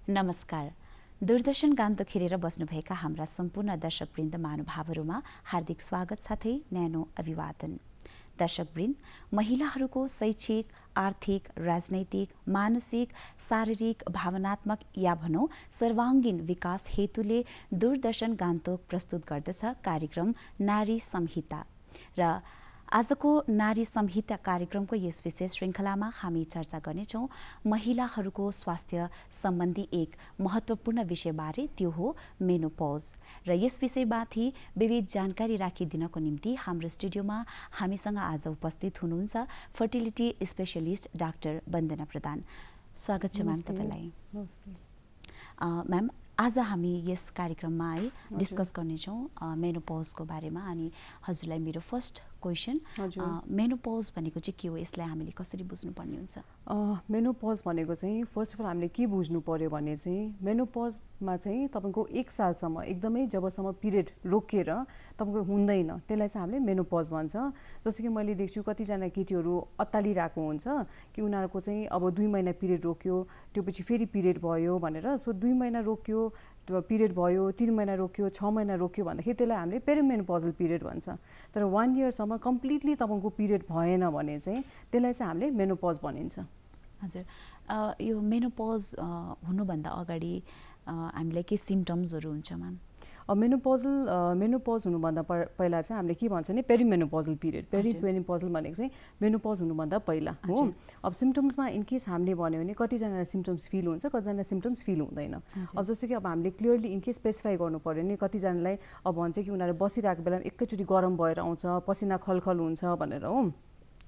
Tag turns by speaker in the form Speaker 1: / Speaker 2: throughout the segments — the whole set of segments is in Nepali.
Speaker 1: नमस्कार। दूरदर्शन गान्तोक हेरेर बस्नुभएका हाम्रा सम्पूर्ण दर्शकवृन्द महानुभावहरूमा हार्दिक स्वागत साथै न्यानो अभिवादन। दर्शकवृन्द, महिलाहरूको शैक्षिक, आर्थिक, राजनैतिक, मानसिक, शारीरिक, भावनात्मक या भनौँ सर्वाङ्गीण विकास हेतुले दूरदर्शन गान्तोक प्रस्तुत गर्दछ कार्यक्रम नारी संहिता। र आजको नारी संहिता कार्यक्रमको यस विशेष श्रृङ्खलामा हामी चर्चा गर्नेछौँ महिलाहरूको स्वास्थ्य सम्बन्धी एक महत्त्वपूर्ण विषयबारे, त्यो हो मेनोपज। र यस विषयमाथि विविध जानकारी राखिदिनको निम्ति हाम्रो स्टुडियोमा हामीसँग आज उपस्थित हुनुहुन्छ फर्टिलिटी स्पेशलिस्ट डाक्टर वन्दना प्रधान। स्वागत छ म्याम तपाईँलाई। म्याम, आज हामी यस कार्यक्रममा डिस्कस गर्नेछौँ मेनोपजको बारेमा। अनि हजुरलाई मेरो फर्स्ट क्वेसन, मेनोपज भनेको चाहिँ के हो, यसलाई हामीले कसरी बुझ्नुपर्ने हुन्छ?
Speaker 2: मेनोपज भनेको चाहिँ फर्स्ट अफ अल हामीले के बुझ्नु पर्यो भने चाहिँ मेनोपजमा चाहिँ तपाईँको 1 सालसम्म एकदमै जबसम्म पिरियड रोकिएर तपाईँको हुँदैन त्यसलाई चाहिँ हामीले मेनोपज भन्छ। जस्तो कि मैले देख्छु कतिजना केटीहरू अत्तालिरहेको हुन्छ कि उनीहरूको चाहिँ अब 2 महिना पिरियड रोक्यो, त्यो पछि फेरि पिरियड भयो भनेर, सो 2 महिना रोक्यो पिरियड भयो, 3 महिना रोक्यो, 6 महिना रोक्यो भन्दाखेरि त्यसलाई हामीले पेरिमेनोपजल पिरियड भन्छ। तर 1 इयरसम्म कम्प्लिटली तपाईँको पिरियड भएन भने चाहिँ त्यसलाई चाहिँ हामीले मेनोपज भनिन्छ।
Speaker 1: हजुर, यो मेनोपज हुनुभन्दा अगाडि हामीलाई के सिम्टम्सहरू हुन्छ म्याम?
Speaker 2: मेनोपज हुनुभन्दा पहिला चाहिँ हामीले के भन्छ भने पेरिमेनोपजल पिरियड। पेरिमेनोपजल भनेको चाहिँ मेनोपज हुनुभन्दा पहिला हो। अब सिम्टम्समा इनकेस हामीले भन्यो भने कतिजनालाई सिम्टम्स फिल हुन्छ, कतिजनालाई सिम्टम्स फिल हुँदैन। अब जस्तो कि अब हामीले क्लियरली इनकेस स्पेसिफाई गर्नु पर्यो भने कतिजनालाई अब भन्छ कि उनीहरू बसिरहेको बेलामा एकैचोटि गरम भएर आउँछ, पसिना खलखल हुन्छ भनेर हो।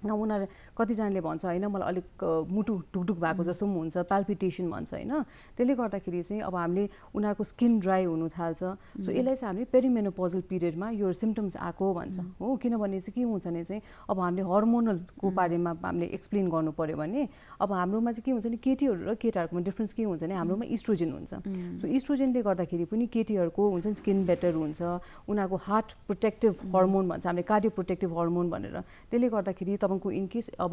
Speaker 2: उनीहरू कतिजनाले भन्छ होइन मलाई अलिक मुटु ढुकढुक भएको जस्तो पनि हुन्छ, पाल्पिटेसन भन्छ होइन। त्यसले गर्दाखेरि चाहिँ अब हामीले उनीहरूको स्किन ड्राई हुनु थाल्छ। सो यसलाई चाहिँ हामीले पेरिमेनोपजल पिरियडमा यो सिम्टम्स आएको भन्छ हो। किनभने चाहिँ के हुन्छ भने चाहिँ अब हामीले हर्मोनलको बारेमा हामीले एक्सप्लेन गर्नु पर्यो भने अब हाम्रोमा चाहिँ के हुन्छ भने केटीहरू र केटाहरूकोमा डिफ्रेन्स के हुन्छ भने हाम्रोमा इस्ट्रोजेन हुन्छ। सो इस्ट्रोजेनले गर्दाखेरि पनि केटीहरूको हुन्छ स्किन बेटर हुन्छ, उनीहरूको हार्ट प्रोटेक्टिभ हर्मोन भन्छ हामीले, कार्डियो प्रोटेक्टिभ हर्मोन भनेर। त्यसले गर्दाखेरि तपाईँको इनकेस अब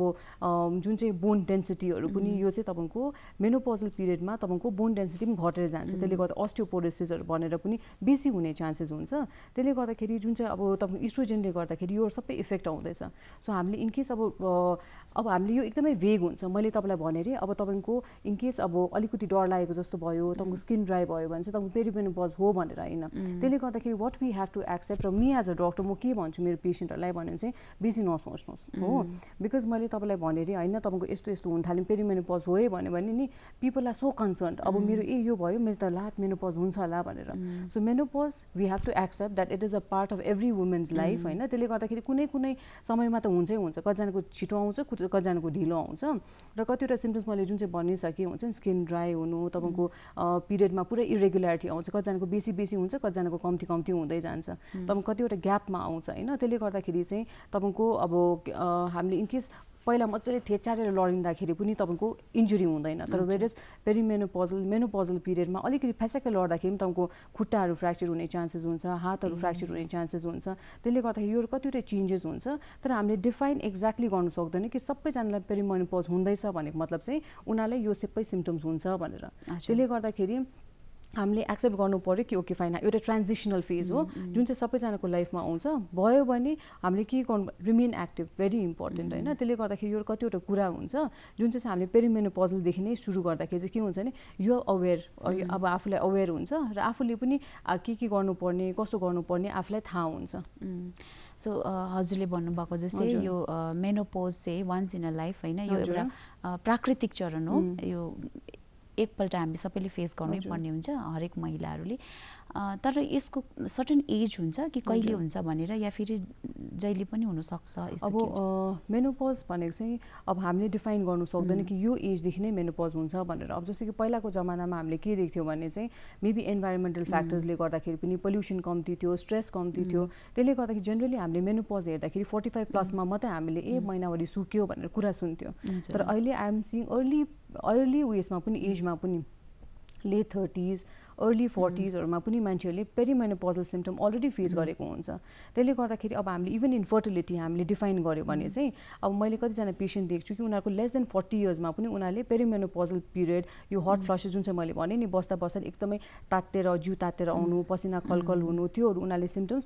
Speaker 2: जुन चाहिँ बोन डेन्सिटीहरू पनि यो चाहिँ तपाईँको मेनोपजल पिरियडमा तपाईँको बोन डेन्सिटी पनि घटेर जान्छ। त्यसले गर्दा अस्टियोपोरोसिसहरू भनेर पनि बेसी हुने चान्सेस हुन्छ। त्यसले गर्दाखेरि जुन चाहिँ अब तपाईँको इस्ट्रोजेनले गर्दाखेरि यो सबै इफेक्ट आउँदैछ। सो हामीले इनकेस अब हामीले यो एकदमै भेग हुन्छ। मैले तपाईँलाई भने अरे अब तपाईँको इनकेस अब अलिकति डर लागेको जस्तो भयो, तपाईँको स्किन ड्राई भयो भने चाहिँ तपाईँको पेरिमेनोपज हो भनेर होइन। त्यसले गर्दाखेरि what we have to accept, र मी एज अ डक्टर म के भन्छु मेरो पेसेन्टहरूलाई भने चाहिँ बेसी नसोच्नुहोस् हो। बिकज मैले तपाईँलाई भने अरे होइन तपाईँको यस्तो यस्तो हुन थाल्यो पेरिमेनोपज हो है भन्यो भने नि पिपल आर सो कन्सर्न, अब मेरो यो भयो मेरो त लाट मेनोपज हुन्छ होला भनेर। So menopause we have to accept that it is a part of every women's life होइन। त्यसले गर्दाखेरि कुनै कुनै समयमा त हुन्छै हुन्छ, कतिजनाको छिटो आउँछ, कतिजनाको ढिलो आउँछ। र कतिवटा सिम्टम्स मैले जुन चाहिँ भनिसकेँ हुन्छ नि, स्किन ड्राई हुनु, तपाईँको पिरियडमा पुरै इरेगुल्यारिटी आउँछ, कतिजनाको बेसी हुन्छ, कतिजनाको कम्ती हुँदै जान्छ, तपाईँको कतिवटा ग्यापमा आउँछ होइन। त्यसले गर्दाखेरि चाहिँ तपाईँको अब हामीले इनकेस पहिला मजाले थेचारेर लडिँदाखेरि पनि तपाईँको इन्जुरी हुँदैन। तर वेरेज मेनोपजल पिरियडमा अलिकति फ्यासक्कै लड्दाखेरि पनि तपाईँको खुट्टाहरू फ्र्याक्चर हुने चान्सेस हुन्छ, हातहरू फ्र्याक्चर हुने चान्सेस हुन्छ। त्यसले गर्दाखेरि यो कतिवटा चेन्जेस हुन्छ। तर हामीले डिफाइन एक्ज्याक्टली गर्नु सक्दैन कि सबैजनालाई पेरिमेनोपज हुँदैछ भनेको मतलब चाहिँ उनीहरूलाई यो सबै सिम्टम्स हुन्छ भनेर। त्यसले गर्दाखेरि हामीले एक्सेप्ट गर्नु पर्यो कि ओके फाइन, एउटा ट्रान्जिसनल फेज हो जुन चाहिँ सबैजनाको लाइफमा आउँछ। भयो भने हामीले के गर्नु, रिमेन एक्टिभ, भेरी इम्पोर्टेन्ट होइन। त्यसले गर्दाखेरि यो कतिवटा कुरा हुन्छ जुन चाहिँ हामीले पेरिमेनोपजलदेखि नै सुरु गर्दाखेरि चाहिँ के हुन्छ भने यो अवेर, अब आफूलाई अवेर हुन्छ र आफूले पनि के गर्नुपर्ने, कसो गर्नुपर्ने आफूलाई थाहा हुन्छ।
Speaker 1: सो हजुरले भन्नुभएको जस्तै यो मेनोपज चाहिँ वान्स इन अ लाइफ होइन, यो एउटा प्राकृतिक चरण हो। यो एकपल्ट हामी सबैले फेस गर्नै पर्ने हुन्छ हरेक महिलाहरूले। तर यसको सर्टन एज हुन्छ कि कहिले हुन्छ भनेर, या फेरि जहिले पनि हुनसक्छ?
Speaker 2: अब मेनोपज भनेको चाहिँ अब हामीले डिफाइन गर्नु सक्दैन कि यो एजदेखि नै मेनोपज हुन्छ भनेर। अब जस्तो कि पहिलाको जमानामा हामीले के देख्थ्यौँ भने चाहिँ मेबी इन्भाइरोमेन्टल फ्याक्टर्सले गर्दाखेरि पनि पोल्युसन कम्ती थियो, स्ट्रेस कम्ती थियो। त्यसले गर्दाखेरि जेनरली हामीले मेनोपज हेर्दाखेरि 45 प्लसमा मात्रै हामीले महिनावारी सुक्यो भनेर कुरा सुन्थ्यौँ। तर अहिले आइएम सिइङ अर्ली उयसमा पनि एजमा पनि लेट 30s अर्ली 40sहरूमा पनि मान्छेहरूले पेरिमेनोपजल सिम्पटम अलरेडी फेस गरेको हुन्छ। त्यसले गर्दाखेरि अब हामीले इभन इन्फर्टिलिटी हामीले डिफाइन गर्यो भने चाहिँ अब मैले कतिजना पेसेन्ट देख्छु कि उनीहरूको लेस देन 40 इयर्समा पनि उनीहरूले पेरिमेनोपजल पिरियड यो हट फ्लसेस जुन चाहिँ मैले भने नि बस्दा बस्दा एकदमै तातेर जिउ तातेर आउनु, पसिना खलखल हुनु, त्योहरू उनीहरूले सिम्पटम्स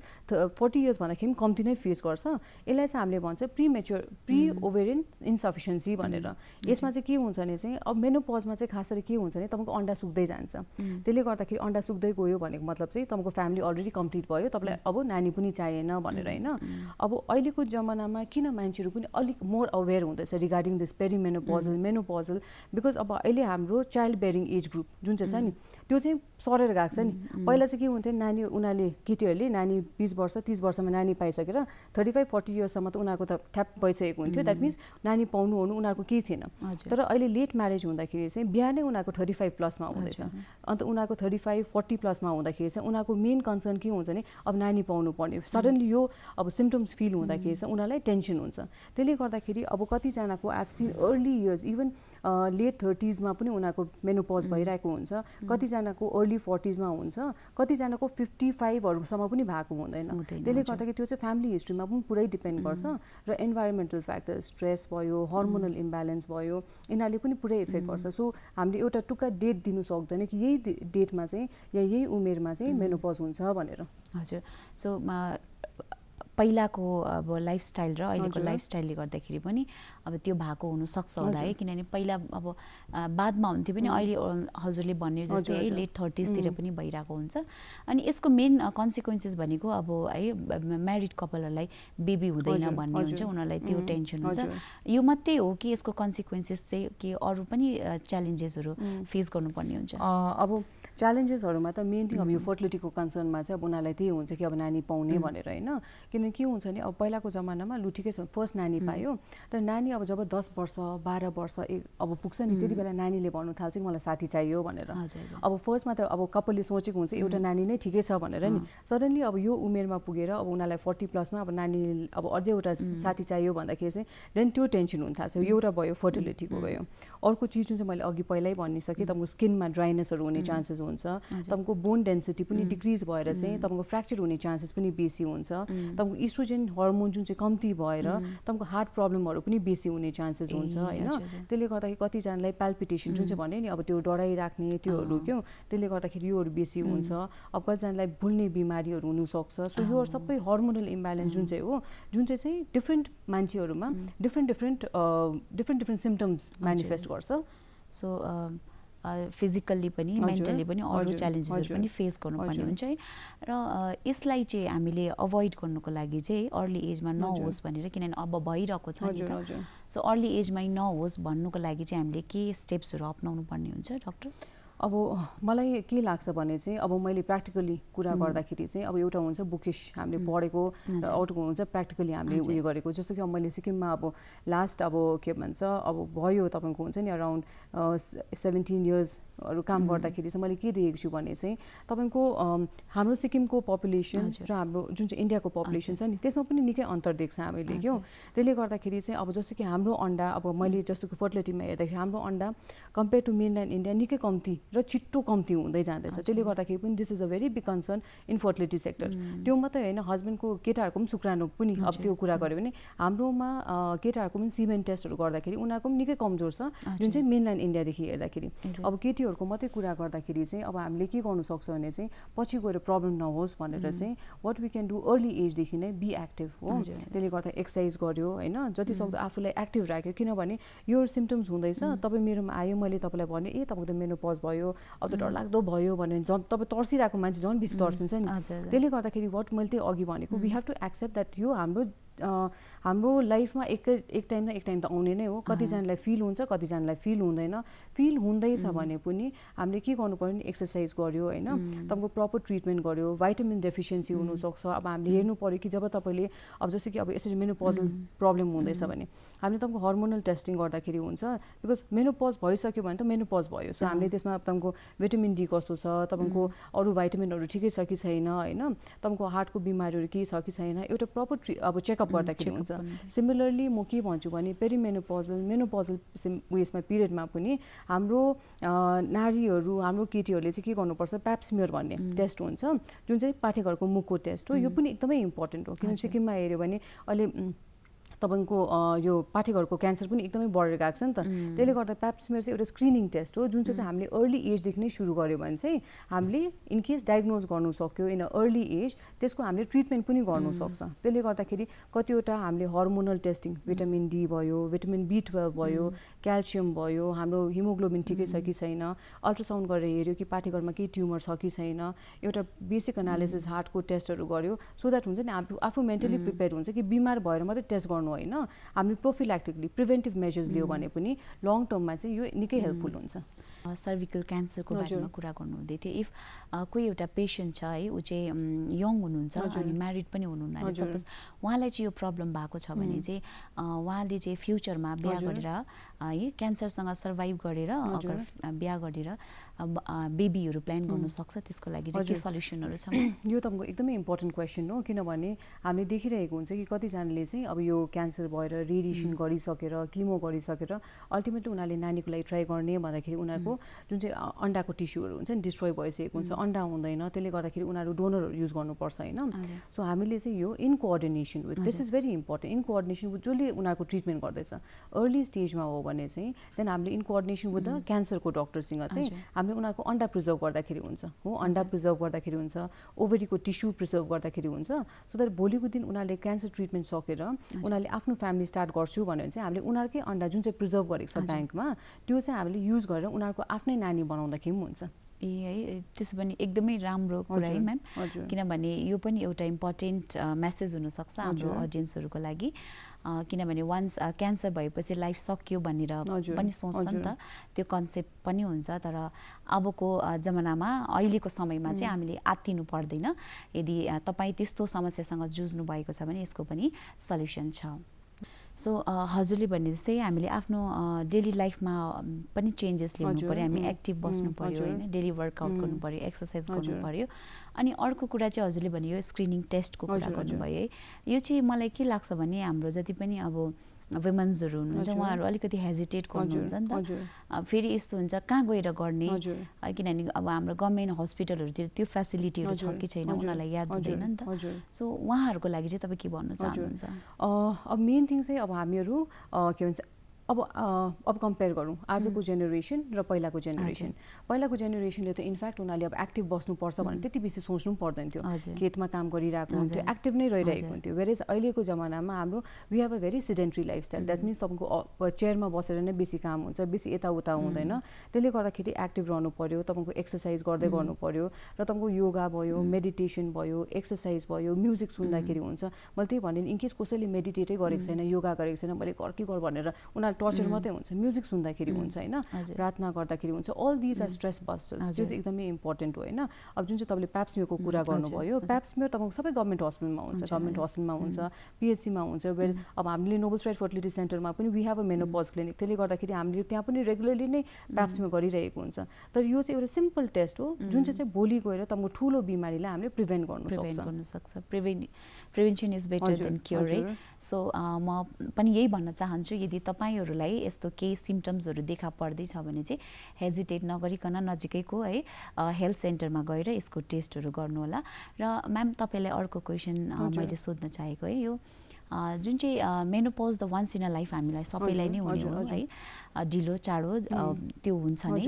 Speaker 2: 40 इयर्स भन्दाखेरि कम्ती नै फेस गर्छ। यसलाई चाहिँ हामीले भन्छ प्री ओभेरियन इन्सफिसियन्सी भनेर। यसमा चाहिँ के हुन्छ भने चाहिँ अब मेनोपजमा चाहिँ खास गरी के हुन्छ भने तपाईँको अन्डा सुक्दै जान्छ। त्यसले गर्दाखेरि अन्डा सुक्दै गयो भनेको मतलब चाहिँ तपाईँको फ्यामिली अलरेडी कम्प्लिट भयो, तपाईँलाई अब नानी पनि चाहिएन भनेर होइन। अब अहिलेको जमानामा किन मान्छेहरू पनि अलिक मोर अवेर हुँदैछ रिगार्डिङ दिस पेरिमेनोपजल मेनोपजल, बिकज अब अहिले हाम्रो चाइल्ड बेरिङ एज ग्रुप जुन चाहिँ छ नि त्यो चाहिँ सरेर गएको छ नि। पहिला चाहिँ के हुन्थ्यो नानी उनीहरूले केटीहरूले नानी 20 वर्ष 30 वर्षमा नानी पाइसकेर 35-40 इयर्ससम्म त उनीहरूको त ठ्याप भइसकेको हुन्थ्यो। द्याट मिन्स नानी पाउनु उनीहरूको केही थिएन। तर अहिले लेट म्यारेज हुँदाखेरि चाहिँ बिहा नै उनीहरूको 35 प्लसमा हुँदैछ। अन्त उनीहरूको 35-40 प्लसमा हुँदाखेरि चाहिँ उनीहरूको मेन कन्सर्न के हुन्छ भने अब नानी पाउनु पर्ने। सडनली यो अब सिम्पटम्स फिल हुँदाखेरि चाहिँ उनीहरूलाई टेन्सन हुन्छ। त्यसले गर्दाखेरि अब कतिजनाको I've seen early years even late 30sमा पनि उनीहरूको मेनोपज भइरहेको हुन्छ, कतिजनाको अर्ली 40sमा हुन्छ, कतिजनाको 55हरूसम्म पनि भएको हुँदैन। त्यसले गर्दाखेरि त्यो चाहिँ फ्यामिली हिस्ट्रीमा पनि पुरै डिपेन्ड गर्छ र इन्भाइरोमेन्टल फ्याक्टर स्ट्रेस भयो, हर्मोनल इम्ब्यालेन्स भयो, यिनीहरूले पनि पुरै इफेक्ट गर्छ। सो हामीले एउटा टुक्का डेट दिनु सक्दैन कि यही डेटमा चाहिँ या यही उमेरमा चाहिँ मेनोपज हुन्छ भनेर।
Speaker 1: हजुर। सो पहिलाको अब लाइफस्टाइल र अहिलेको लाइफस्टाइलले गर्दाखेरि पनि अब त्यो भएको हुनसक्छ होला है, किनभने पहिला अब बादमा हुन्थ्यो पनि अहिले हजुरले भन्ने जस्तै है लेट 30sतिर पनि भइरहेको हुन्छ। अनि यसको मेन कन्सिक्वेन्सेस भनेको अब है म्यारिड कपलहरूलाई बेबी हुँदैन भन्ने हुन्छ, उनीहरूलाई त्यो टेन्सन हुन्छ। यो मात्रै हो कि यसको कन्सिक्वेन्सेस चाहिँ के अरू पनि च्यालेन्जेसहरू फेस गर्नुपर्ने हुन्छ?
Speaker 2: अब च्यालेन्जेसहरूमा त मेन थिङ अब यो फर्टिलिटीको कन्सर्नमा चाहिँ अब उनीहरूलाई त्यही हुन्छ कि अब नानी पाउने भनेर होइन। किनभने के हुन्छ भने अब पहिलाको जमानामा लु ठिकै छ फर्स्ट नानी पायो, तर नानी अब जब 10 वर्ष 12 वर्ष अब पुग्छ नि त्यति बेला नानीले भन्नु थाल्छ कि मलाई साथी चाहियो भनेर। अब फर्स्टमा त अब कपालले सोचेको हुन्छ एउटा नानी नै ठिकै छ भनेर नि। सडनली अब यो उमेरमा पुगेर अब उनीहरूलाई 40 प्लसमा अब नानी अब अझै एउटा साथी चाहियो भन्दाखेरि चाहिँ देन त्यो टेन्सन हुन थाल्छ। एउटा भयो फर्टिलिटीको भयो। अर्को चिज जुन चाहिँ मैले अघि पहिल्यै भनिसकेँ, तपाईँको स्किनमा ड्राइनेसहरू हुने चान्सेस हुन्छ, तपाईँको बोन डेन्सिटी पनि डिक्रिज भएर चाहिँ तपाईँको फ्र्याक्चर हुने चान्सेस पनि बेसी हुन्छ, तपाईँको इस्ट्रोजेन हर्मोन जुन चाहिँ कम्ती भएर तपाईँको हार्ट प्रब्लमहरू पनि बेसी हुने चान्सेस हुन्छ होइन। त्यसले गर्दाखेरि कतिजनालाई पाल्पिटेसन जुन चाहिँ भने नि अब त्यो डराइराख्ने त्योहरू क्यों त्यसले गर्दाखेरि योहरू बेसी हुन्छ। अब कतिजनालाई भुल्ने बिमारीहरू हुनसक्छ। सो यो सबै हर्मोनल इम्ब्यालेन्स जुन चाहिँ हो, जुन चाहिँ डिफ्रेन्ट मान्छेहरूमा डिफ्रेन्ट सिम्पटम्स म्यानिफेस्ट गर्छ।
Speaker 1: सो फिजिकल्ली पनि मेन्टली पनि अरू च्यालेन्जेसहरू पनि फेस गर्नुपर्ने हुन्छ है। र यसलाई चाहिँ हामीले अभोइड गर्नुको लागि चाहिँ अर्ली एजमा नहोस् भनेर, किनभने अब भइरहेको छ नि त। सो अर्ली एजमै नहोस् भन्नुको लागि चाहिँ हामीले के स्टेप्सहरू अपनाउनु पर्ने हुन्छ डाक्टर?
Speaker 2: अब मलाई के लाग्छ भने चाहिँ अब मैले प्र्याक्टिकली कुरा गर्दाखेरि चाहिँ अब एउटा हुन्छ बुकिश हामीले पढेको र अर्को हुन्छ प्र्याक्टिकली हामीले उयो गरेको। जस्तो कि अब मैले सिक्किममा अब लास्ट अब के भन्छ अब भयो तपाईँको हुन्छ नि अराउन्ड 17 इयर्सहरू काम गर्दाखेरि चाहिँ मैले के देखेको छु भने चाहिँ तपाईँको हाम्रो सिक्किमको पपुलेसन र हाम्रो जुन चाहिँ इन्डियाको पपुलेसन छ नि त्यसमा पनि निकै अन्तर देख्छ हामीले क्यों। त्यसले गर्दाखेरि चाहिँ अब जस्तो कि हाम्रो अन्डा अब मैले जस्तो कि फर्टिलिटीमा हेर्दाखेरि हाम्रो अन्डा कम्पेयर टु मेनल्यान्ड इन्डिया निकै कम्ती र छिट्टो कम्ती हुँदै जाँदैछ। त्यसले गर्दाखेरि पनि this is a very big concern in fertility sector. त्यो मात्रै होइन, हस्बेन्डको केटाहरूको पनि शुक्राणु पनि अब त्यो कुरा गऱ्यो भने हाम्रोमा केटाहरूको पनि सिमेन टेस्टहरू गर्दाखेरि उनीहरूको पनि निकै कमजोर छ जुन चाहिँ मेनल्यान्ड इन्डियादेखि हेर्दाखेरि। अब केटीहरूको मात्रै कुरा गर्दाखेरि चाहिँ अब हामीले के गर्नु सक्छ भने चाहिँ पछि गएर प्रब्लम नहोस् भनेर चाहिँ what we can do early एजदेखि नै बी एक्टिभ हो। त्यसले गर्दा एक्सर्साइज गर्यो होइन, जति सक्दो आफूलाई एक्टिभ राख्यो। किनभने यो सिम्पटम्स हुँदैछ, तपाईँ मेरोमा आयो, मैले तपाईँलाई भने तपाईँको त मेनोपज भयो, अब त डरलाग्दो भयो भने झन् तपाईँ तर्सिरहेको मान्छे झन् बेसी तर्सिन्छ नि। त्यसले गर्दाखेरि वाट मैले त्यही अघि भनेको we have to accept that यो हाम्रो लाइफमा एक टाइम न एक टाइम त आउने नै हो। कतिजनालाई फिल हुन्छ, कतिजनालाई फिल हुँदैन। फिल हुँदैछ भने पनि हामीले के गर्नु पर्यो भने एक्सर्साइज गर्यो होइन, तपाईँको प्रपर ट्रिटमेन्ट गर्यो। भाइटामिन डेफिसियन्सी हुनसक्छ। अब हामीले हेर्नु पऱ्यो कि जब तपाईँले अब जस्तो कि अब यसरी मेनोपजल प्रब्लम हुँदैछ भने हामीले तपाईँको हर्मोनल टेस्टिङ गर्दाखेरि हुन्छ। बिकज मेनोपज भइसक्यो भने त मेनोपज भयो। सो हामीले त्यसमा तपाईँको भिटामिन डी कस्तो छ, तपाईँको अरू भाइटामिनहरू ठिकै छ कि छैन होइन, तपाईँको हार्टको बिमारीहरू केही छ कि छैन, एउटा प्रपर अब चेकअप गर्दाखेरि हुन्छ सिमिलरली म के भन्छु भने पेरिमेनोपजल मेनोपजल उयसमा पिरियडमा पनि हाम्रो नारीहरू हाम्रो केटीहरूले चाहिँ के गर्नुपर्छ प्याप्समियर भन्ने टेस्ट हुन्छ जुन चाहिँ पाठेघरको मुखको टेस्ट हो यो पनि एकदमै इम्पोर्टेन्ट हो किनभने सिक्किममा हेऱ्यो भने अहिले तपाईँको यो पाठेघरको क्यान्सर पनि एकदमै बढेर गएको छ नि त त्यसले गर्दा प्याप्समियर चाहिँ एउटा स्क्रिनिङ टेस्ट हो जुन चाहिँ हामीले अर्ली एजदेखि नै सुरु गऱ्यो भने चाहिँ हामीले इनकेस डायग्नोज गर्नु सक्यो इन अ अर्ली एज त्यसको हामीले ट्रिटमेन्ट पनि गर्नु सक्छ त्यसले गर्दाखेरि कतिवटा हामीले हर्मोनल टेस्टिङ भिटामिन डी भयो भिटामिन B12 भयो क्याल्सियम भयो हाम्रो हिमोग्लोबिन ठिकै छ कि छैन अल्ट्रासाउन्ड गरेर हेऱ्यो कि पाठेघरमा केही ट्युमर छ कि छैन एउटा बेसिक एनालिसिस हार्टको टेस्टहरू गर्यो सो द्याट हुन्छ नि आफू मेन्टली प्रिपेयर हुन्छ कि बिमार भएर मात्रै टेस्ट गर्नु होइन हामीले प्रोफिल्याक्टिकली प्रिभेन्टिभ मेजर्स लियो भने पनि लङ टर्ममा चाहिँ यो निकै हेल्पफुल हुन्छ
Speaker 1: सर्भिकल क्यान्सरको बारेमा कुरा गर्नु हुँदै थियो इफ कोही एउटा पेसेन्ट छ है ऊ चाहिँ यङ हुनुहुन्छ अनि म्यारिड पनि हुनुहुन्न अरे सपोज उहाँलाई चाहिँ यो प्रब्लम भएको छ भने चाहिँ उहाँले चाहिँ फ्युचरमा बिहा गरेर है क्यान्सरसँग सर्भाइभ गरेर अगर बिहा गरेर बेबीहरू प्लान गर्नु सक्छ त्यसको लागि चाहिँ के सल्युसनहरू छ
Speaker 2: यो तपाईँको एकदमै इम्पोर्टेन्ट क्वेसन हो किनभने हामीले देखिरहेको हुन्छ कि कतिजनाले चाहिँ अब यो क्यान्सर भएर रेडिएसन गरिसकेर किमो गरिसकेर अल्टिमेटली उनीहरूले नानीको लागि ट्राई गर्ने भन्दाखेरि उनीहरूको जुन चाहिँ अन्डाको टिस्युहरू हुन्छ नि डिस्ट्रोय भइसकेको हुन्छ अन्डा हुँदैन त्यसले गर्दाखेरि उनीहरू डोनरहरू युज गर्नुपर्छ होइन सो हामीले चाहिँ यो in coordination with this is very important in coordination with जसले उनीहरूको ट्रिटमेन्ट गर्दैछ अर्ली स्टेजमा हो भने चाहिँ देन हामीले इन कोअर्डिनेसन विथ द क्यान्सरको डक्टरसँग चाहिँ हामीले उनीहरूको अन्डा प्रिजर्भ गर्दाखेरि हुन्छ हो अन्डा प्रिजर्भ गर्दाखेरि हुन्छ ओभरीको टिस्यु प्रिजर्भ गर्दाखेरि हुन्छ सो द्याट भोलिको दिन उनीहरूले क्यान्सर ट्रिटमेन्ट सकेर उनीहरूले आफ्नो फ्यामिली स्टार्ट गर्छु भन्यो भने चाहिँ हामीले उनीहरूकै अन्डा जुन चाहिँ प्रिजर्भ गरेको छ ब्याङ्कमा त्यो चाहिँ हामीले युज गरेर उनीहरूको आफ्नै नानी बनाउँदाखेरि पनि हुन्छ
Speaker 1: ए है त्यसो भने एकदमै राम्रो कुरा है म्याम किनभने यो पनि एउटा इम्पोर्टेन्ट मेसेज हुनसक्छ हाम्रो अडियन्सहरूको लागि किनभने वान्स क्यान्सर भएपछि लाइफ सक्यो भनेर पनि सोच्छ नि त त्यो कन्सेप्ट पनि हुन्छ तर अबको जमानामा अहिलेको समयमा चाहिँ हामीले आत्तिनु पर्दैन यदि तपाईँ त्यस्तो समस्यासँग जुझ्नु भएको छ भने यसको पनि सल्युसन छ सो हजुरले भने जस्तै हामीले आफ्नो डेली लाइफमा पनि चेन्जेस ल्याउनु पऱ्यो हामी एक्टिभ बस्नु पऱ्यो होइन डेली वर्कआउट गर्नु पऱ्यो एक्सर्साइज गर्नु पऱ्यो अनि अर्को कुरा चाहिँ हजुरले भने यो स्क्रिनिङ टेस्टको कुरा गर्नुभयो है यो चाहिँ मलाई के लाग्छ भने हाम्रो जति पनि अब वुमेन्सहरू हुनुहुन्छ उहाँहरू अलिकति हेजिटेट गर्नुहुन्छ नि त फेरि यस्तो हुन्छ कहाँ गएर गर्ने किनभने अब हाम्रो गभर्मेन्ट हस्पिटलहरूतिर त्यो फेसिलिटीहरू छ कि छैन उनीहरूलाई याद हुँदैन नि त सो उहाँहरूको लागि चाहिँ तपाईँ के भन्नु चाहनुहुन्छ
Speaker 2: अब मेन थिङ चाहिँ अब हामीहरू के भन्छ अब कम्पेयर गरौँ आजको जेनेरेसन र पहिलाको जेनेरेसनले त इनफ्याक्ट उनीहरूले अब एक्टिभ बस्नुपर्छ भनेर त्यति बेसी सोच्नु पर्दैन थियो खेतमा काम गरिरहेको हुन्थ्यो एक्टिभ नै रहिरहेको हुन्थ्यो वेरेज अहिलेको जमानामा हाम्रो we have a very sedentary lifestyle that means तपाईँको चेयरमा बसेर नै बेसी काम हुन्छ बेसी यताउता हुँदैन त्यसले गर्दाखेरि एक्टिभ रहनु पर्यो तपाईँको एक्सर्साइज गर्दै गर्नु पर्यो र तपाईँको योगा भयो मेडिटेसन भयो एक्सर्साइज भयो म्युजिक सुन्दाखेरि हुन्छ मैले त्यही भने इनकेस कसैले मेडिटेटै गरेको छैन योगा गरेको छैन मैले गर भनेर उनीहरू टर्चर मात्रै हुन्छ म्युजिक सुन्दाखेरि हुन्छ होइन प्रार्थना गर्दाखेरि हुन्छ all these are stress busters त्यो चाहिँ एकदमै इम्पोर्टेन्ट हो होइन अब जुन चाहिँ तपाईँले प्याप्समियरको कुरा गर्नुभयो प्याप्समियर तपाईँको सबै गभर्मेन्ट हस्पिटलमा हुन्छ गभर्मेन्ट हस्पिटलमा हुन्छ पिएचसीमा हुन्छ वेल अब हामीले नोबल स्ट्राइड फर्टिलिटी सेन्टरमा पनि we have a menopause clinic त्यसले गर्दाखेरि हामीले त्यहाँ पनि रेगुलरली नै प्याप्समियर गरिरहेको हुन्छ तर यो चाहिँ एउटा सिम्पल टेस्ट हो जुन चाहिँ भोलि गएर तपाईँको ठुलो बिमारीलाई हामीले प्रिभेन्ट गर्नु सक्छ
Speaker 1: prevention is better than cure है सो म पनि यही भन्न चाहन्छु यदि तपाईँहरूलाई यस्तो केही सिम्टम्सहरू देखा पर्दैछ भने चाहिँ हेजिटेट नगरिकन नजिकैको है हेल्थ सेन्टरमा गएर यसको टेस्टहरू गर्नुहोला र म्याम तपाईँलाई अर्को क्वेसन मैले सोध्न चाहेको है यो जुन चाहिँ menopause the once in a life हामीलाई सबैलाई नै हुने हो है ढिलो चाँडो त्यो हुन्छ नै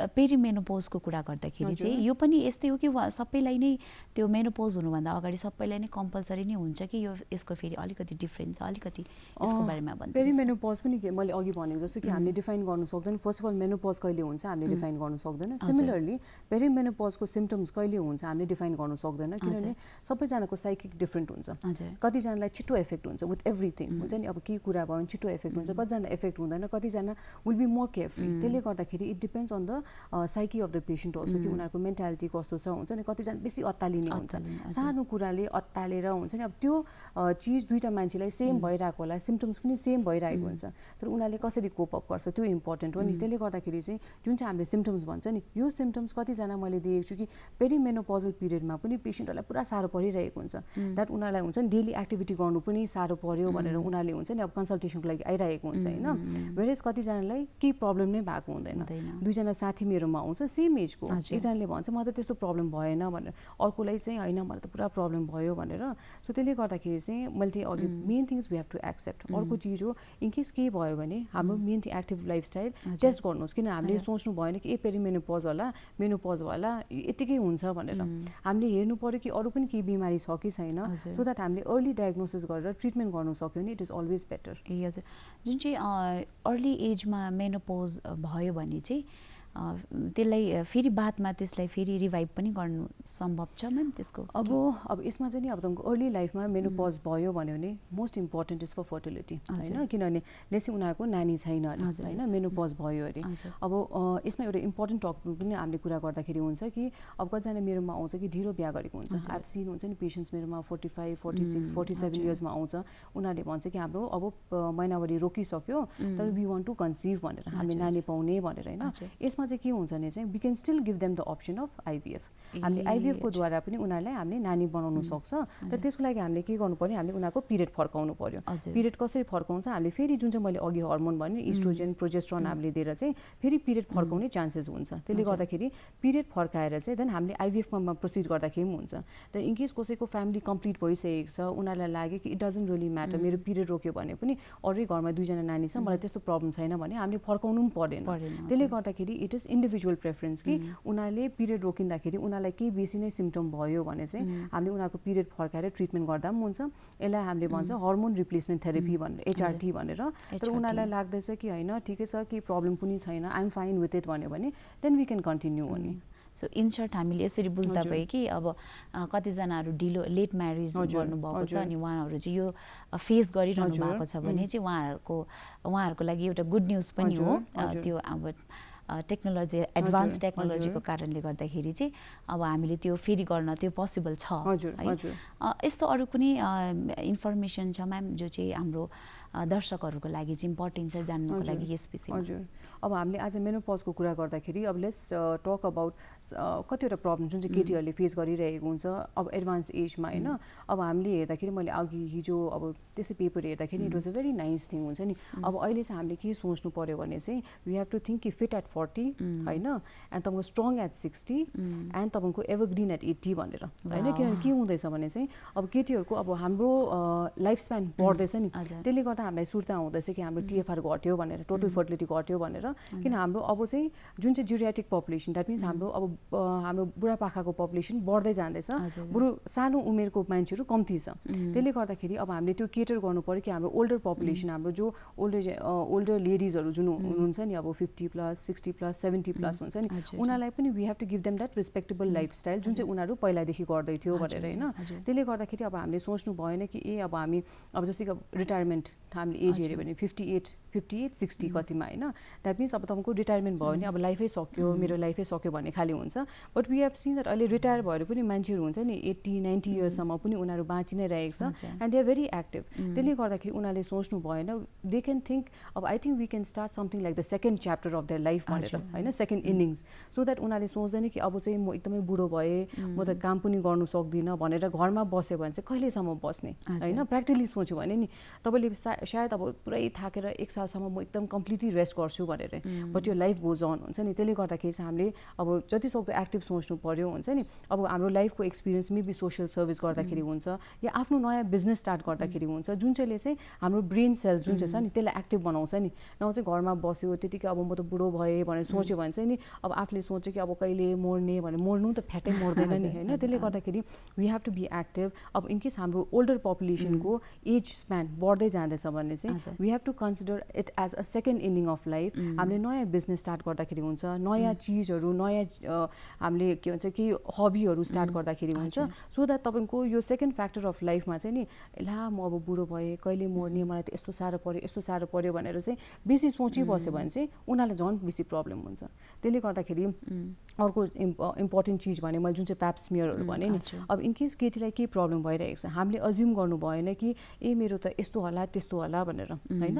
Speaker 1: पेरिमेनोपोजको कुरा गर्दाखेरि चाहिँ यो पनि यस्तै हो कि सबैलाई नै त्यो मेनोपोज हुनुभन्दा अगाडि सबैलाई नै कम्पलसरी नै हुन्छ कि यो यसको फेरि अलिकति डिफ्रेन्स छ अलिकति यसको बारेमा भन्नु
Speaker 2: पेरिमेनोपोज पनि मैले अघि भनेको जस्तो कि हामीले डिफाइन गर्न सक्दैन फर्स्ट अफ अल मेनोपोज कहिले हुन्छ हामीले डिफाइन गर्न सक्दैन सिमिलरली पेरिमेनोपोजको सिम्टम्स कहिले हुन्छ हामीले डिफाइन गर्न सक्दैन किनभने सबैजनाको साइकिक डिफ्रेन्ट हुन्छ कतिजनालाई छिटो इफेक्ट हुन्छ विथ एभ्रिथिङ हुन्छ नि अब के कुरा भयो भने छिटो इफेक्ट हुन्छ कतिजना इफेक्ट हुँदैन कतिजना विल बी मोर केयरफुल त्यसले गर्दाखेरि it depends on the psyche of the patient also कि उनीहरूको मेन्टालिटी कस्तो छ हुन्छ नि कतिजना बेसी अत्तालिने हुन्छ सानो कुराले अत्तालेर हुन्छ नि अब त्यो चिज दुईवटा मान्छेलाई सेम भइरहेको होला सिम्टम्स पनि सेम भइरहेको हुन्छ तर उनीहरूले कसरी कोप अप गर्छ त्यो इम्पोर्टेन्ट हो नि त्यसले गर्दाखेरि चाहिँ जुन चाहिँ हामीले सिम्टम्स भन्छ नि यो सिम्टम्स कतिजना मैले देखेको छु कि पेरिमेनोपजल पिरियडमा पनि पेसेन्टहरूलाई पुरा साह्रो परिरहेको हुन्छ द्याट उनीहरूलाई हुन्छ नि डेली एक्टिभिटी गर्नु पनि साह्रो पर्यो भनेर उनीहरूले हुन्छ नि अब कन्सल्टेसनको लागि आइरहेको हुन्छ होइन वेरेज कतिजनालाई केही प्रब्लम नै भएको हुँदैन दुईजना साथी मेरोमा आउँछ सेम एजको एकजनाले भन्छ म त त्यस्तो प्रब्लम भएन भनेर अर्कोलाई चाहिँ होइन मलाई त पुरा प्रब्लम भयो भनेर सो त्यसले गर्दाखेरि चाहिँ मैले त्यही अघि main things we have to accept अर्को चिज हो इनकेस केही भयो भने हाम्रो main thing active lifestyle test गर्नुहोस् किन हामीले सोच्नु भएन कि पेरिमेनोपज होला मेनोपज होला यतिकै हुन्छ भनेर हामीले हेर्नु पर्यो कि अरू पनि केही बिमारी छ कि छैन सो द्याट हामीले अर्ली डायग्नोसिस गरेर ट्रिटमेन्ट गर्नु सक्यो भने इट इज अलवेज बेटर
Speaker 1: ए हजुर जुन चाहिँ अर्ली एजमा मेनोपोज भयो भने चाहिँ त्यसलाई फेरि बादमा त्यसलाई फेरि रिभाइभ पनि गर्नु सम्भव छ म्याम त्यसको
Speaker 2: अब यसमा चाहिँ नि अब तपाईँको अर्ली लाइफमा मेनोपज भयो भन्यो भने most important is for fertility होइन किनभने लेट्स उनीहरूको नानी छैन अरे होइन मेनोपज भयो अरे अब यसमा एउटा इम्पोर्टेन्ट टपिक पनि हामीले कुरा गर्दाखेरि हुन्छ कि अब कतिजना मेरोमा आउँछ कि ढिलो बिहा गरेको हुन्छ आइभ सिन हुन्छ नि पेसेन्ट्स मेरोमा 45, 46, 47 इयर्समा आउँछ उनीहरूले भन्छ कि हाम्रो अब महिनावारी रोकिसक्यो तर वी वान्ट टु कन्सिभ भनेर हामी नानी पाउने भनेर होइन यसमा चाहिँ के हुन्छ भने चाहिँ we can still give them the option of IVF हामीले आइभीएफको द्वारा पनि उनीहरूलाई हामीले नानी बनाउनु सक्छ तर त्यसको लागि हामीले के गर्नु पर्यो हामीले उनीहरूको पिरियड फर्काउनु पर्यो पिरियड कसरी फर्काउँछ हामीले फेरि जुन चाहिँ मैले अघि हर्मोन भने इस्ट्रोजेन प्रोजेस्ट्रोन हामीले दिएर चाहिँ फेरि पिरियड फर्काउने चान्सेस हुन्छ त्यसले गर्दाखेरि पिरियड फर्काएर चाहिँ देन हामीले आइभीएफमा प्रोसिड गर्दाखेरि पनि हुन्छ तर इनकेस कसैको फ्यामिली कम्प्लिट भइसकेको छ उनीहरूलाई लाग्यो कि इट डजन्ट रियली म्याटर मेरो पिरियड रोक्यो भने पनि अरू घरमा दुईजना नानी छ मलाई त्यस्तो प्रब्लम छैन भने हामीले फर्काउनु पनि परेन त्यसले गर्दाखेरि इट इज इन्डिभिजुअल प्रेफरेन्स कि उनीहरूले पिरियड रोकिँदाखेरि उनीहरूलाई केही बेसी नै सिम्टम भयो भने चाहिँ हामीले उनीहरूको पिरियड फर्काएर ट्रिटमेन्ट गर्दा पनि हुन्छ यसलाई हामीले भन्छ हर्मोन रिप्लेसमेन्ट थेरापी भनेर एचआरटी भनेर तर उनीहरूलाई लाग्दैछ कि होइन ठिकै छ केही प्रब्लम पनि छैन आइएम फाइन विथ इट भन्यो भने देन वी क्यान कन्टिन्यू हुने
Speaker 1: सो इन सर्ट हामीले यसरी बुझ्दा भयो कि अब कतिजनाहरू ढिलो लेट म्यारिज गर्नुभएको छ अनि उहाँहरू चाहिँ यो फेस गरिरहनु भएको छ भने चाहिँ उहाँहरूको लागि एउटा गुड न्युज पनि हो त्यो अब टेक्नोलोजी एडभान्स टेक्नोलोजीको कारणले गर्दाखेरि चाहिँ अब हामीले त्यो फेरि गर्न त्यो पोसिबल छ है यस्तो अरू कुनै इन्फर्मेसन छ म्याम जो चाहिँ हाम्रो दर्शकहरूको लागि चाहिँ इम्पोर्टेन्ट छ जान्नुको लागि यस विषयमा
Speaker 2: हजुर अब हामीले आज मेनोपजको कुरा गर्दाखेरि अब लेट्स टक अबाउट कतिवटा प्रब्लम जुन चाहिँ केटीहरूले फेस गरिरहेको हुन्छ अब एडभान्स एजमा होइन अब हामीले हेर्दाखेरि मैले अघि हिजो अब त्यसै पेपर हेर्दाखेरि it was a very nice thing हुन्छ नि अब अहिले चाहिँ हामीले के सोच्नु पर्यो भने चाहिँ वी हेभ टु थिङ्क कि फिट एट 40 होइन एन्ड तपाईँको स्ट्रङ एट 60 एन्ड तपाईँको एभरग्रिन एट 80 भनेर होइन किनभने के हुँदैछ भने चाहिँ अब केटीहरूको अब हाम्रो लाइफ स्प्यान बढ्दैछ नि त्यसले गर्दा हामीलाई सुर्ता हुँदैछ कि हाम्रो टिएफआर घट्यो भनेर टोटल फर्टिलिटी घट्यो भनेर किन हाम्रो अब चाहिँ जुन चाहिँ ज्युरियाटिक पपुलेसन द्याट मिन्स हाम्रो अब हाम्रो बुढापाकाको पपुलेसन बढ्दै जाँदैछ बुढो सानो उमेरको मान्छेहरू कम्ती छ त्यसले गर्दाखेरि अब हामीले त्यो केटर गर्नु पर्यो कि हाम्रो ओल्डर पपुलेसन हाम्रो जो ओल्डर लेडिजहरू जुन हुनुहुन्छ नि अब 50+, 60+, 70+ हुन्छ नि उनीहरूलाई पनि we have to give them that respectable lifestyle जुन चाहिँ उनीहरू पहिलादेखि गर्दै थियो भनेर होइन त्यसले गर्दाखेरि अब हामीले सोच्नु भएन कि अब हामी अब जस्तै कि रिटायरमेन्ट हामीले एज हेऱ्यो भने 58, 60 कतिमा होइन द्याट मिन्स अब तपाईँको रिटायरमेन्ट भयो भने अब लाइफै सक्यो मेरो लाइफै सक्यो भन्ने खालि हुन्छ but we have seen that अहिले रिटायर भएर पनि मान्छेहरू हुन्छ नि 80-90 इयर्ससम्म पनि उनीहरू बाँचि नै रहेको छ and they are very active त्यसले गर्दाखेरि उनीहरूले सोच्नु भएन दे क्यान थिङ्क अब I think we can start something like the second chapter of their life भनेर होइन सेकेन्ड इनिङ्स सो द्याट उनीहरूले सोच्दैन कि अब चाहिँ म एकदमै बुढो भएँ म त काम पनि गर्नु सक्दिनँ भनेर घरमा बस्यो भने चाहिँ कहिलेसम्म बस्ने होइन प्र्याक्टिकली सोच्यो भने नि तपाईँले सायद अब पुरै थाकेर 1 सालसम्म म एकदम कम्प्लिटली रेस्ट गर्छु भनेर बट यो लाइफ गोज अन हुन्छ नि त्यसले गर्दाखेरि चाहिँ हामीले अब जति सक्दो एक्टिभ सोच्नु पर्यो हुन्छ नि अब हाम्रो लाइफको एक्सपिरियन्स मेबी सोसियल सर्भिस गर्दाखेरि हुन्छ या आफ्नो नयाँ बिजनेस स्टार्ट गर्दाखेरि हुन्छ जुन चाहिँले चाहिँ हाम्रो ब्रेन सेल्स जुन चाहिँ छ नि त्यसलाई एक्टिभ बनाउँछ नि नभए चाहिँ घरमा बस्यो त्यतिकै अब म त बुढो भएँ भनेर सोच्यो भने चाहिँ नि अब आफूले सोच्यो कि अब कहिले मर्ने भनेर मर्नु त फ्याटै मर्दैन नि होइन त्यसले गर्दाखेरि we have to be active अब इनकेस हाम्रो ओल्डर पपुलेसनको एज स्प्यान बढ्दै जाँदैछ भने चाहिँ we have to consider it as a second ending of life. हामीले नयाँ बिजनेस स्टार्ट गर्दाखेरि हुन्छ, नयाँ चिजहरू, नयाँ हामीले के भन्छ कि हबीहरू स्टार्ट गर्दाखेरि हुन्छ, सो द्याट तपाईँको यो सेकेन्ड फ्याक्टर अफ लाइफमा चाहिँ नि ला म अब बुढो भएँ, कहिले मर्ने, मलाई त यस्तो साह्रो पऱ्यो यस्तो साह्रो पऱ्यो भनेर चाहिँ बेसी सोचिबस्यो भने चाहिँ उनीहरूलाई झन् बेसी प्रब्लम हुन्छ। त्यसले गर्दाखेरि अर्को इम्पोर्टेन्ट चिज भने मैले जुन चाहिँ प्याप स्मियरहरू भने नि, अब इनकेस केटीलाई केही प्रब्लम भइरहेको छ, हामीले अज्युम गर्नु भएन कि ए मेरो त यस्तो होला त्यस्तो होला भनेर, होइन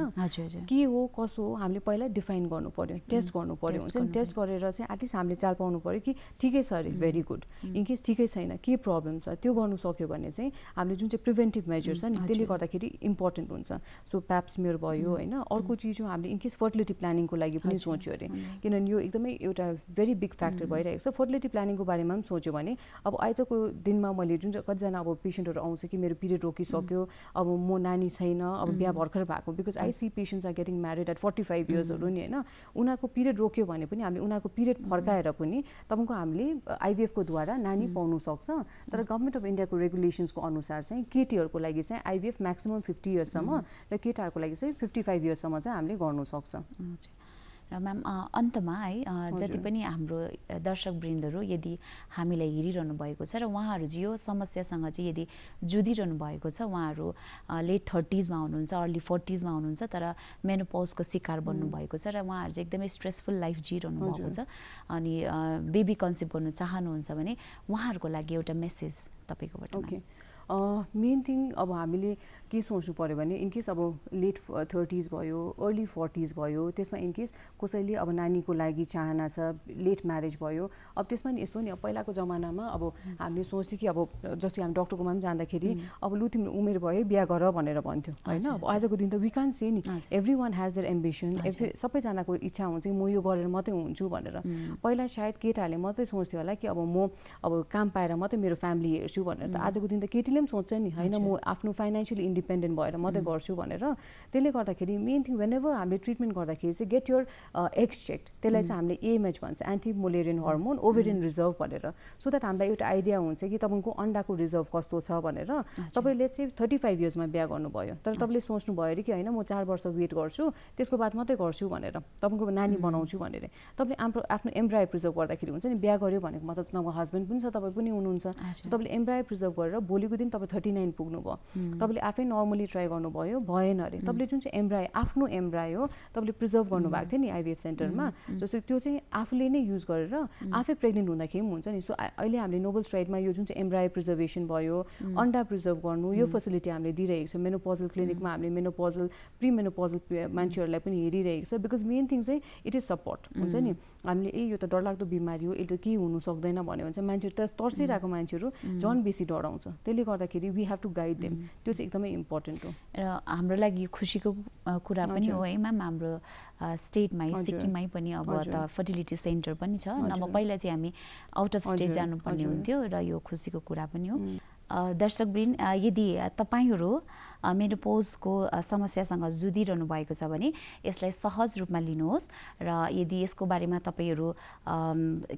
Speaker 2: के हो कसो हो हामीले पहिला डिफाइन गर्नु पर्यो, टेस्ट गर्नु पर्यो हुन्छ नि। टेस्ट गरेर चाहिँ एटलिस्ट हामीले चाल पाउनु पर्यो कि ठिकै छ अरे, भेरी गुड। इनकेस ठिकै छैन, के प्रब्लम छ त्यो गर्नु सक्यो भने चाहिँ हामीले जुन चाहिँ प्रिभेन्टिभ मेजर छ नि त्यसले गर्दाखेरि इम्पोर्टेन्ट हुन्छ। सो प्याप स्मियर भयो होइन। अर्को चिज हो हामीले इनकेस फर्टिलिटी प्लानिङको लागि पनि सोच्यो अरे, किनभने यो एकदमै एउटा भेरी बिग फ्याक्टर भइरहेको छ। फर्टिलिटी प्लानिङको बारेमा पनि सोच्यो भने अब आजको दिनमा मैले जुन चाहिँ कतिजना अब पेसेन्टहरू आउँछ कि मेरो पिरियड रोकिसक्यो, अब म नानी छैन, अब बिहा भर्खर भएको, because I see patients are getting married at 45 इयर्सहरू नि होइन। उनीहरूको पिरियड रोक्यो भने पनि हामीले उनीहरूको पिरियड फर्काएर पनि तपाईँको हामीले आइभीएफको द्वारा नानी पाउनु सक्छ। तर गभर्मेन्ट अफ इन्डियाको रेगुलेसन्सको अनुसार चाहिँ केटीहरूको लागि चाहिँ आइभीएफ म्याक्सिमम 50 इयर्ससम्म र केटाहरूको लागि चाहिँ 55 इयर्ससम्म चाहिँ हामीले गर्नु सक्छ।
Speaker 1: र म्याम अन्तमा है जति पनि हाम्रो दर्शकवृन्दहरू यदि हामीलाई हेरिरहनु भएको छ र उहाँहरू चाहिँ यो समस्यासँग चाहिँ यदि जुधिरहनु भएको छ, उहाँहरू लेट 30s मा हुनुहुन्छ, अर्ली 40s मा हुनुहुन्छ, तर मेनोपौजको शिकार बन्नुभएको छ र उहाँहरू चाहिँ एकदमै स्ट्रेसफुल लाइफ जिइरहनु भएको छ अनि बेबी कन्सेप्ट गर्नु चाहनुहुन्छ भने उहाँहरूको लागि एउटा मेसेज तपाईँकोबाट।
Speaker 2: ओके, मेन थिङ अब हामीले के सोच्नु पऱ्यो भने इनकेस अब लेट 30s भयो, अर्ली 40s भयो, त्यसमा इनकेस कसैले अब नानीको लागि चाहना छ, लेट म्यारेज भयो, अब त्यसमा नि यस्तो नि अब पहिलाको जमानामा अब हामीले सोच्थ्यौँ कि अब जस्तै हामी डक्टरकोमा पनि जाँदाखेरि अब लु तिम्रो उमेर भयो बिहा गर भनेर भन्थ्यो होइन। अब आजको दिन त वी क्यान से नि every one has there ambition, सबैजनाको इच्छा हुन्छ म यो गरेर मात्रै हुन्छु भनेर। पहिला सायद केटाहरूले मात्रै सोच्थ्यो होला कि अब म अब काम पाएर मात्रै मेरो फ्यामिली हेर्छु भनेर, त आजको दिन त केटीले पनि सोच्छ नि होइन म आफ्नो फाइनेन्सियली इन्डिपेन्डेन्ट भएर मात्रै गर्छु भनेर। त्यसले गर्दाखेरि मेन थिङ वेन एभर हामीले ट्रिटमेन्ट गर्दाखेरि चाहिँ गेट योर एग्स चेक्ड, त्यसलाई चाहिँ हामीले एएमएच भन्छ, एन्टी मोलेरियन हर्मोन ओभेरियन रिजर्भ भनेर, सो द्याट हामीलाई एउटा आइडिया हुन्छ कि तपाईँको अन्डाको रिजर्भ कस्तो छ भनेर। तपाईँले चाहिँ 35 इयर्समा बिहा गर्नुभयो, तर तपाईँले सोच्नु भयो अरे कि होइन म 4 वर्ष वेट गर्छु त्यसको बाद मात्रै गर्छु भनेर, तपाईँको नानी बनाउँछु भनेर। तपाईँले आफ्नो एम्ब्रायो प्रिजर्भ गर्दाखेरि हुन्छ नि, बिहा गर्यो भनेको मतलब तपाईँको हस्बेन्ड पनि छ, तपाईँ पनि हुनुहुन्छ, सो तपाईँले एम्ब्रायो प्रिजर्भ गरेर भोलिको दिन तपाईँ 39 पुग्नुभयो, तपाईँले आफै नर्मली ट्राई गर्नुभयो भएन अरे, तपाईँले जुन चाहिँ एम्ब्रायो आफ्नो एम्ब्रायो तपाईँले प्रिजर्भ गर्नुभएको थियो नि आइभीएफ सेन्टरमा, जस्तो त्यो चाहिँ आफूले नै युज गरेर आफै प्रेग्नेन्ट हुँदाखेरि पनि हुन्छ नि। सो अहिले हामीले नोबल स्ट्राइडमा यो जुन चाहिँ एम्ब्रायो प्रिजर्भेसन भयो, अन्डा प्रिजर्भ गर्नु, यो फेसिलिटी हामीले दिइरहेको छ। मेनोपजल क्लिनिकमा हामीले मेनोपजल प्रिमेनोपजल मान्छेहरूलाई पनि हेरिरहेको छ, बिकज मेन थिङ चाहिँ इट इज सपोर्ट हुन्छ नि। हामीले यो त डरलाग्दो बिमारी हो, यसले केही हुनु सक्दैन भन्यो भने चाहिँ मान्छेहरू त तर्सिरहेको मान्छेहरू झन् बेसी डराउँछ। त्यसले गर्दाखेरि we have to guide them, त्यो चाहिँ एकदमै इम्पोर्टेन्ट हो।
Speaker 1: र हाम्रो लागि खुसीको कुरा पनि हो है म्याम, हाम्रो स्टेटमै सिक्किममै पनि अब त फर्टिलिटी सेन्टर पनि छ, नभए पहिला चाहिँ हामी आउट अफ स्टेट जानुपर्ने हुन्थ्यो र यो खुसीको कुरा पनि हो। दर्शकवृन्द, यदि तपाईँहरू मेनोपौजको समस्यासँग जुधिरहनु भएको छ भने यसलाई सहज रूपमा लिनुहोस् र यदि यसको बारेमा तपाईँहरू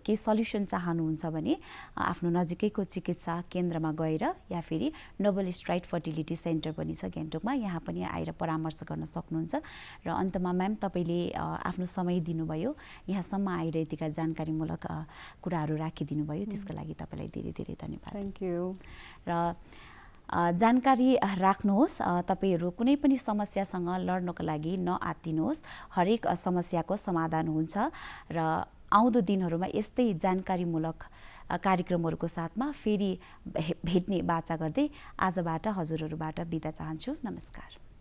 Speaker 1: केही सल्युसन चाहनुहुन्छ भने आफ्नो नजिकैको चिकित्सा केन्द्रमा गएर या फेरि नोबल स्ट्राइड फर्टिलिटी सेन्टर पनि छ गान्तोकमा, यहाँ पनि आएर परामर्श गर्न सक्नुहुन्छ। र अन्तमा म्याम तपाईँले आफ्नो समय दिनुभयो, यहाँसम्म आएर यतिका जानकारीमूलक कुराहरू राखिदिनु भयो, त्यसको लागि तपाईँलाई धेरै धेरै धन्यवाद।
Speaker 2: Thank you.
Speaker 1: र जानकारी राख्नुहोस्, तपाईँहरू कुनै पनि समस्यासँग लड्नको लागि नआत्तिनुहोस्, हरेक समस्याको समाधान हुन्छ। र आउँदो दिनहरूमा यस्तै जानकारीमूलक कार्यक्रमहरूको साथमा फेरि भेट्ने बाचा गर्दै आजबाट हजुरहरूबाट बिदा चाहन्छु। नमस्कार।